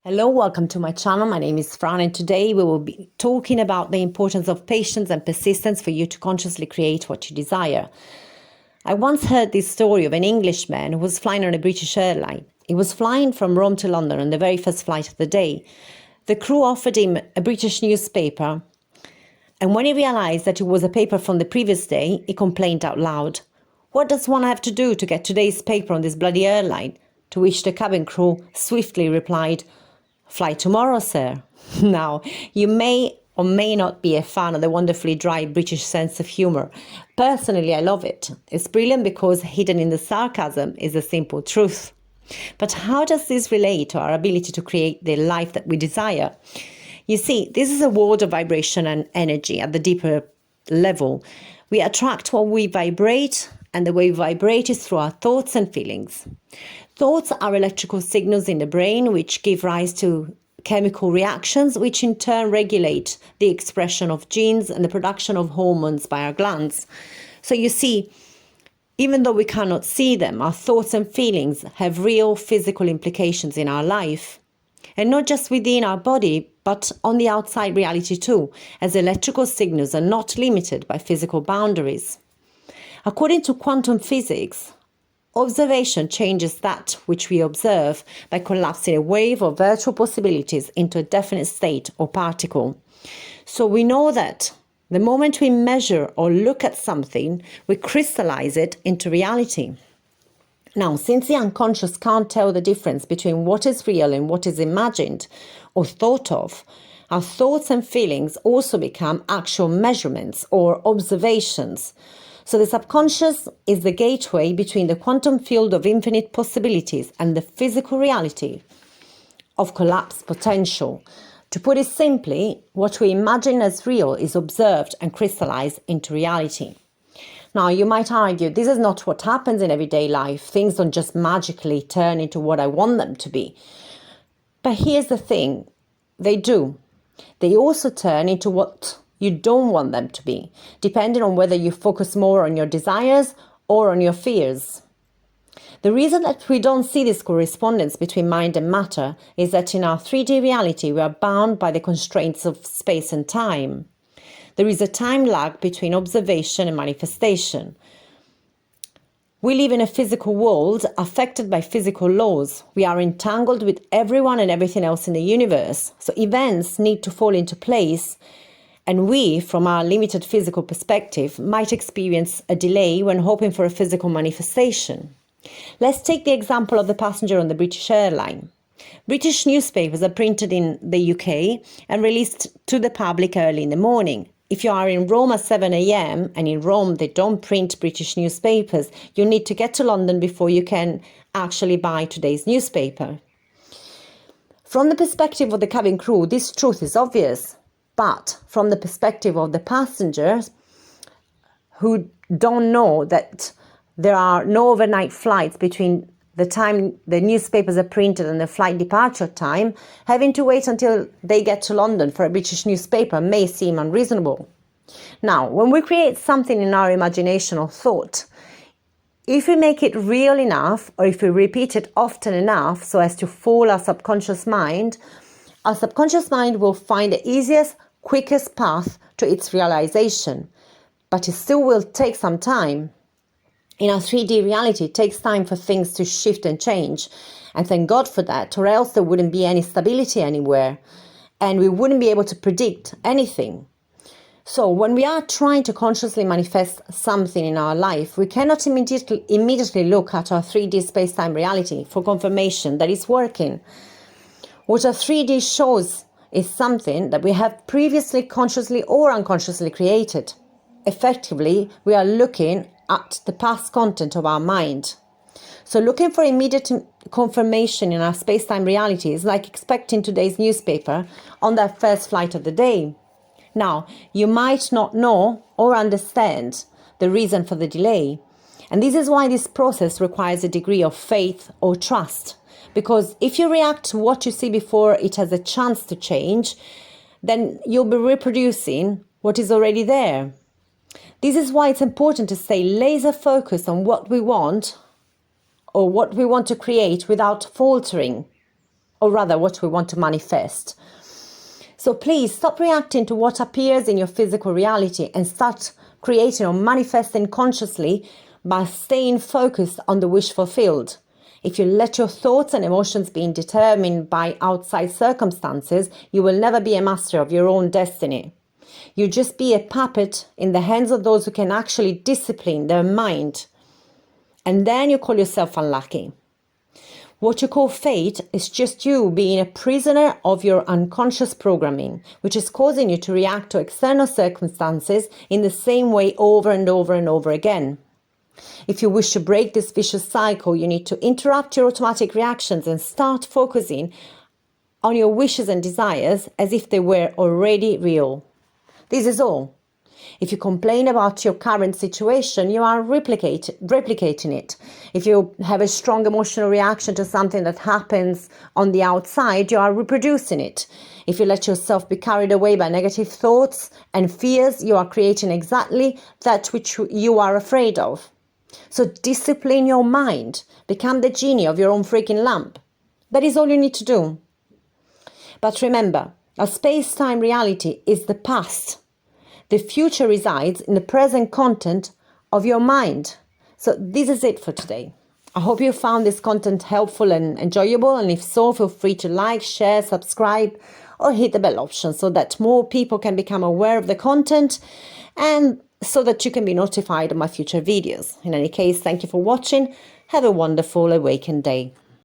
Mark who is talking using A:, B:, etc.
A: Hello, welcome to my channel. My name is Fran, and today we will be talking about the importance of patience and persistence for you to consciously create what you desire. I once heard this story of an Englishman who was flying on a British airline. He was flying from Rome to London on the very first flight of the day. The crew offered him a British newspaper, and when he realized that it was a paper from the previous day, he complained out loud. "What does one have to do to get today's paper on this bloody airline?" To which the cabin crew swiftly replied, "Fly tomorrow, sir." Now, you may or may not be a fan of the wonderfully dry British sense of humour. Personally, I love it. It's brilliant because hidden in the sarcasm is the simple truth. But how does this relate to our ability to create the life that we desire? You see, this is a world of vibration and energy at the deeper level. We attract what we vibrate, and the way we vibrate is through our thoughts and feelings. Thoughts are electrical signals in the brain which give rise to chemical reactions, which in turn regulate the expression of genes and the production of hormones by our glands. So you see, even though we cannot see them, our thoughts and feelings have real physical implications in our life. And not just within our body, but on the outside reality too, as electrical signals are not limited by physical boundaries. According to quantum physics, observation changes that which we observe by collapsing a wave of virtual possibilities into a definite state or particle. So we know that the moment we measure or look at something, we crystallize it into reality. Now, since the unconscious can't tell the difference between what is real and what is imagined or thought of, our thoughts and feelings also become actual measurements or observations. So the subconscious is the gateway between the quantum field of infinite possibilities and the physical reality of collapsed potential. To put it simply, what we imagine as real is observed and crystallized into reality. Now, you might argue this is not what happens in everyday life. Things don't just magically turn into what I want them to be. But here's the thing, they do. They also turn into what you don't want them to be, depending on whether you focus more on your desires or on your fears. The reason that we don't see this correspondence between mind and matter is that in our 3D reality, we are bound by the constraints of space and time. There is a time lag between observation and manifestation. We live in a physical world affected by physical laws. We are entangled with everyone and everything else in the universe. So events need to fall into place, and we, from our limited physical perspective, might experience a delay when hoping for a physical manifestation. Let's take the example of the passenger on the British airline. British newspapers are printed in the UK and released to the public early in the morning. If you are in Rome at 7 a.m, and in Rome they don't print British newspapers, you need to get to London before you can actually buy today's newspaper. From the perspective of the cabin crew, this truth is obvious. But from the perspective of the passengers who don't know that there are no overnight flights between the time the newspapers are printed and the flight departure time, having to wait until they get to London for a British newspaper may seem unreasonable. Now, when we create something in our imagination or thought, if we make it real enough, or if we repeat it often enough so as to fool our subconscious mind will find the easiest, quickest path to its realization. But it still will take some time. In our 3D reality, it takes time for things to shift and change. And thank God for that, or else there wouldn't be any stability anywhere. And we wouldn't be able to predict anything. So when we are trying to consciously manifest something in our life, we cannot immediately look at our 3D space-time reality for confirmation that it's working. What our 3D shows is something that we have previously consciously or unconsciously created. Effectively, we are looking at the past content of our mind. So looking for immediate confirmation in our space-time reality is like expecting today's newspaper on that first flight of the day. Now, you might not know or understand the reason for the delay. And this is why this process requires a degree of faith or trust. Because if you react to what you see before it has a chance to change, then you'll be reproducing what is already there. This is why it's important to stay laser focused on what we want or what we want to create without faltering. or rather what we want to manifest. So please stop reacting to what appears in your physical reality and start creating or manifesting consciously by staying focused on the wish fulfilled. If you let your thoughts and emotions be determined by outside circumstances, you will never be a master of your own destiny. You just be a puppet in the hands of those who can actually discipline their mind. And then you call yourself unlucky. What you call fate is just you being a prisoner of your unconscious programming, which is causing you to react to external circumstances in the same way over and over and over again. If you wish to break this vicious cycle, you need to interrupt your automatic reactions and start focusing on your wishes and desires as if they were already real. This is all. If you complain about your current situation, you are replicating it. If you have a strong emotional reaction to something that happens on the outside, you are reproducing it. If you let yourself be carried away by negative thoughts and fears, you are creating exactly that which you are afraid of. So discipline your mind. Become the genie of your own freaking lamp. That is all you need to do. But remember, a space-time reality is the past. The future resides in the present content of your mind. So this is it for today. I hope you found this content helpful and enjoyable. And if so, feel free to like, share, subscribe, or hit the bell option so that more people can become aware of the content and so that you can be notified of my future videos. In any case, thank you for watching. Have a wonderful awakened day.